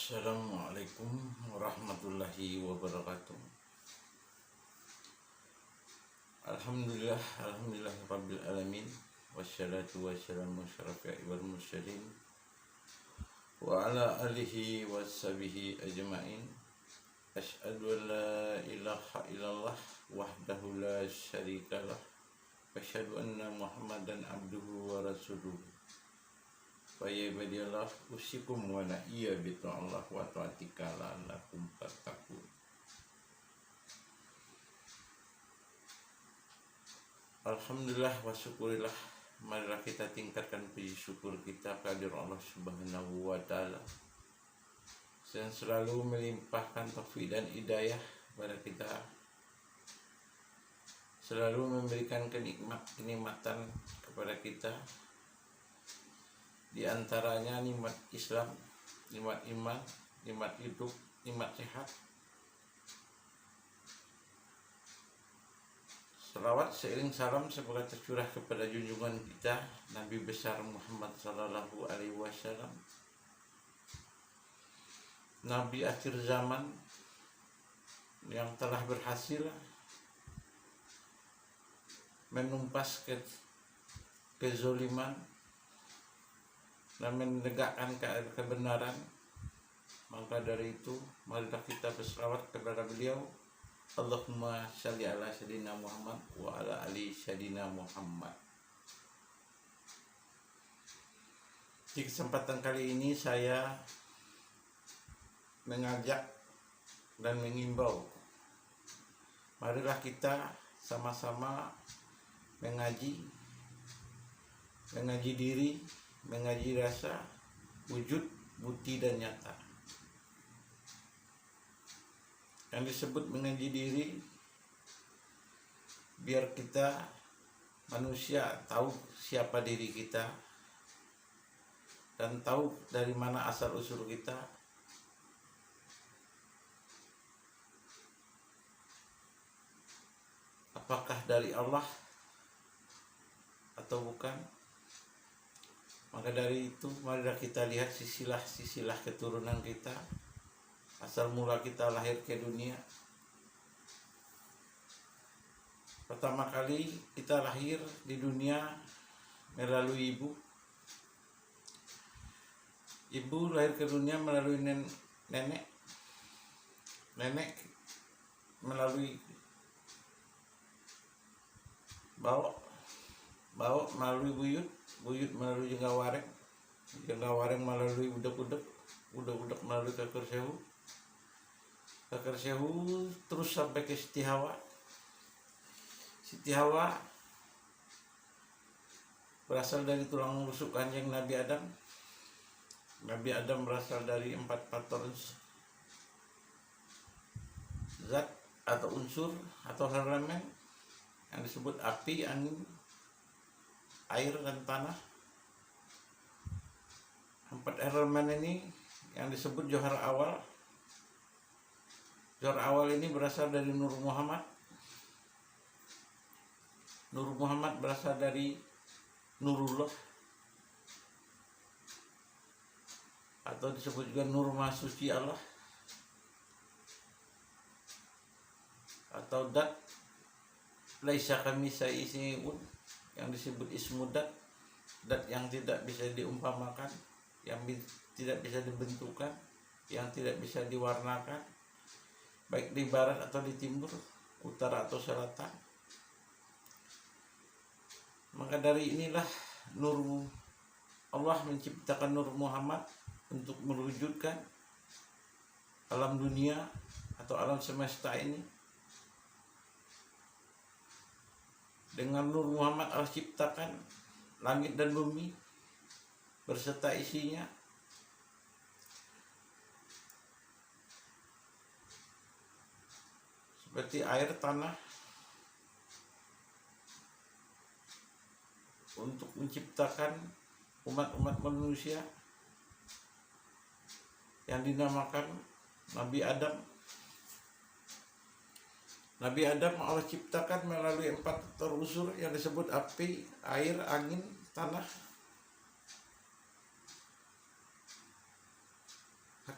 Assalamualaikum warahmatullahi wabarakatuh. Alhamdulillah rabbil alamin. Wassalatu wassalamu syarafi wal mursalin wa ala alihi washabihi ajmain. Asyhadu an la ilaha illallah wahdahu la syarikalah wa asyhadu anna Muhammadan abduhu wa rasuluhu. Wa ya ibadillah usikum wa la iya bita'allah wa ta'atika la'allakum tattaqun. Alhamdulillah wa syukurillah. Marilah kita tingkatkan puji syukur kita kehadirat Allah Subhanahu wa taala yang selalu melimpahkan taufik dan hidayah kepada kita, selalu memberikan kenikmatan kepada kita, di antaranya nikmat Islam, nikmat iman, nikmat hidup, nikmat sehat. Salawat seiring salam semoga tercurah kepada junjungan kita Nabi besar Muhammad sallallahu alaihi wasallam, Nabi akhir zaman yang telah berhasil menumpas kezoliman dan menegakkan kebenaran. Maka dari itu marilah kita berselawat kepada beliau. Allahumma shalli ala sayyidina Muhammad wa ala ali sayyidina Muhammad. Di kesempatan kali ini saya mengajak dan mengimbau, marilah kita sama-sama mengaji diri, mengaji rasa, wujud, bukti dan nyata. Yang disebut mengaji diri, biar kita manusia tahu siapa diri kita dan tahu dari mana asal usul kita. Apakah dari Allah atau bukan? Maka dari itu marilah kita lihat sisilah keturunan kita, asal mula kita lahir ke dunia. Pertama kali kita lahir di dunia melalui ibu. Ibu lahir ke dunia melalui nenek. Nenek melalui bawok melalui buyut melalui jenggawareng melalui udak melalui keker sehu terus sampai ke Siti Hawa berasal dari tulang rusuk kanjeng Nabi Adam. Nabi Adam berasal dari 4 faktor zat atau unsur atau elemen yang disebut api, angin, air dan tanah. 4 elemen ini yang disebut Johar Awal. Johar Awal ini berasal dari Nur Muhammad. Nur Muhammad berasal dari Nurullah atau disebut juga Nur Maha Suci Allah atau Dat laisa kamitsalihi syai'un yang disebut ismu Dat yang tidak bisa diumpamakan, yang tidak bisa dibentukkan, yang tidak bisa diwarnakan, baik di barat atau di timur, utara atau selatan. Maka dari inilah Nur Allah menciptakan Nur Muhammad untuk mewujudkan alam dunia atau alam semesta ini. Dengan Nur Muhammad Allah ciptakan langit dan bumi berserta isinya. Seperti air, tanah, untuk menciptakan umat-umat manusia yang dinamakan Nabi Adam. Nabi Adam Allah ciptakan melalui 4 unsur yang disebut api, air, angin, tanah.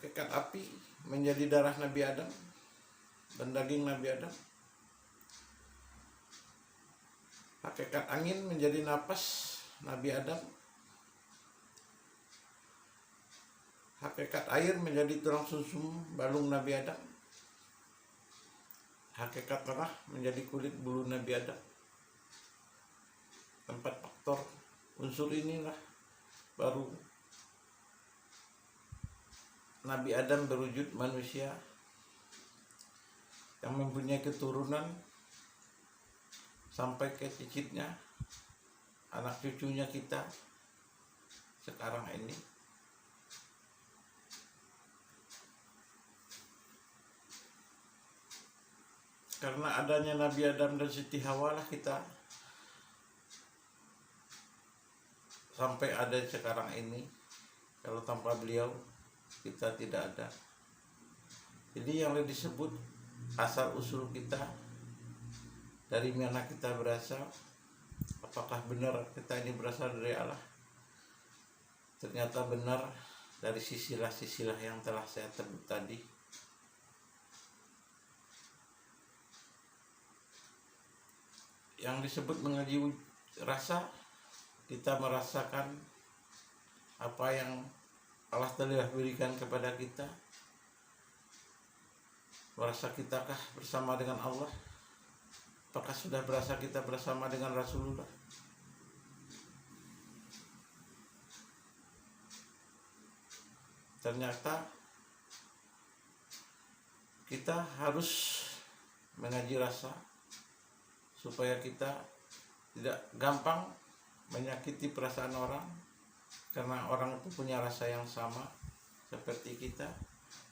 Hakikat api menjadi darah Nabi Adam dan daging Nabi Adam. Hakikat angin menjadi napas Nabi Adam. Hakikat air menjadi tulang sumsum balung Nabi Adam. Hakikat tanah menjadi kulit bulu Nabi Adam. 4 faktor unsur inilah baru Nabi Adam berwujud manusia yang mempunyai keturunan sampai ke cicitnya, anak cucunya kita sekarang ini. Karena adanya Nabi Adam dan Siti Hawa lah kita sampai ada sekarang ini. Kalau tanpa beliau kita tidak ada. Jadi yang disebut asal usul kita, dari mana kita berasal, apakah benar kita ini berasal dari Allah? Ternyata benar dari sisilah-sisilah yang telah saya sebut tadi. Yang disebut mengaji rasa, kita merasakan apa yang Allah telah berikan kepada kita. Merasa kitakah bersama dengan Allah? Apakah sudah berasa kita bersama dengan Rasulullah? Ternyata kita harus mengaji rasa supaya kita tidak gampang menyakiti perasaan orang, karena orang itu punya rasa yang sama seperti kita.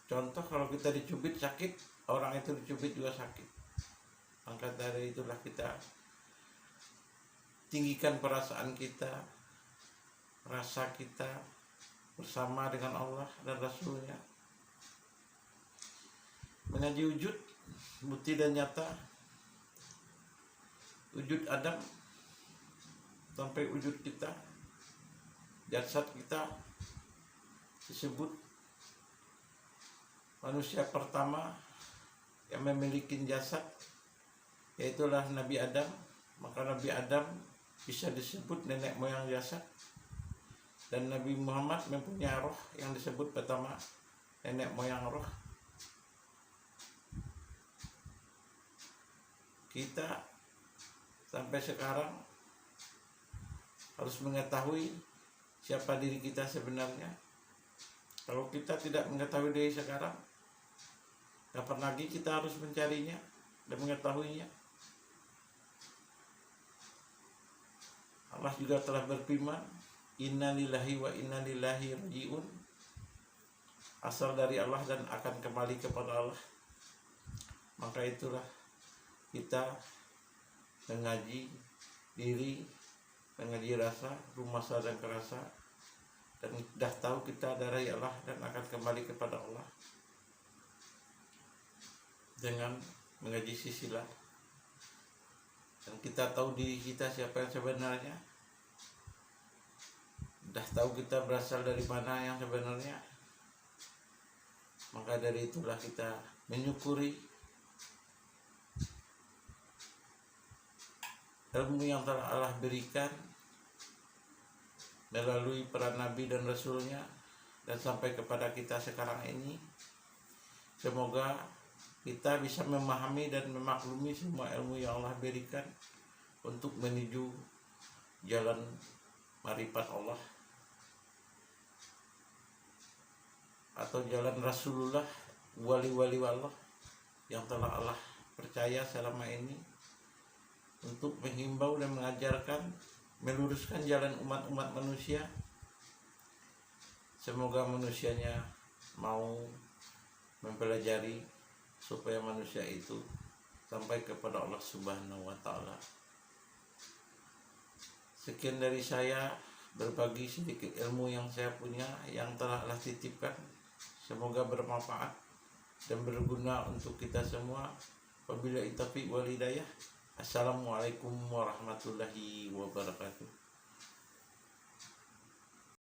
Contoh, kalau kita dicubit sakit, orang itu dicubit juga sakit. Maka dari itulah kita tinggikan perasaan kita, rasa kita bersama dengan Allah dan Rasulnya. Mengaji wujud, bukti dan nyata, wujud Adam sampai wujud kita, jasad kita disebut manusia pertama yang memiliki jasad, yaitulah Nabi Adam. Maka Nabi Adam bisa disebut nenek moyang jasad, dan Nabi Muhammad mempunyai roh yang disebut pertama nenek moyang roh. Kita sampai sekarang harus mengetahui siapa diri kita sebenarnya. Kalau kita tidak mengetahui diri sekarang, kapan lagi kita harus mencarinya dan mengetahuinya? Allah juga telah berfirman, Inna lillahi wa inna ilaihi raji'un. Asal dari Allah dan akan kembali kepada Allah. Maka itulah kita mengaji diri, mengaji rasa, rumasa dan kerasa, dan sudah tahu kita dari Allah dan akan kembali kepada Allah dengan mengaji sisilah. Dan kita tahu diri kita siapa yang sebenarnya, sudah tahu kita berasal dari mana yang sebenarnya. Maka dari itulah kita menyukuri ilmu yang telah Allah berikan melalui para nabi dan rasulnya, dan sampai kepada kita sekarang ini. Semoga kita bisa memahami dan memaklumi semua ilmu yang Allah berikan untuk menuju jalan marifat Allah atau jalan Rasulullah, wali-wali Allah yang telah Allah percaya selama ini, untuk menghimbau dan mengajarkan, meluruskan jalan umat-umat manusia. Semoga manusianya mau mempelajari supaya manusia itu sampai kepada Allah Subhanahu wa Ta'ala. Sekian dari saya, berbagi sedikit ilmu yang saya punya yang telah Allah titipkan. Semoga bermanfaat dan berguna untuk kita semua. Wabillahi taufiq wal hidayah. Assalamualaikum warahmatullahi wabarakatuh.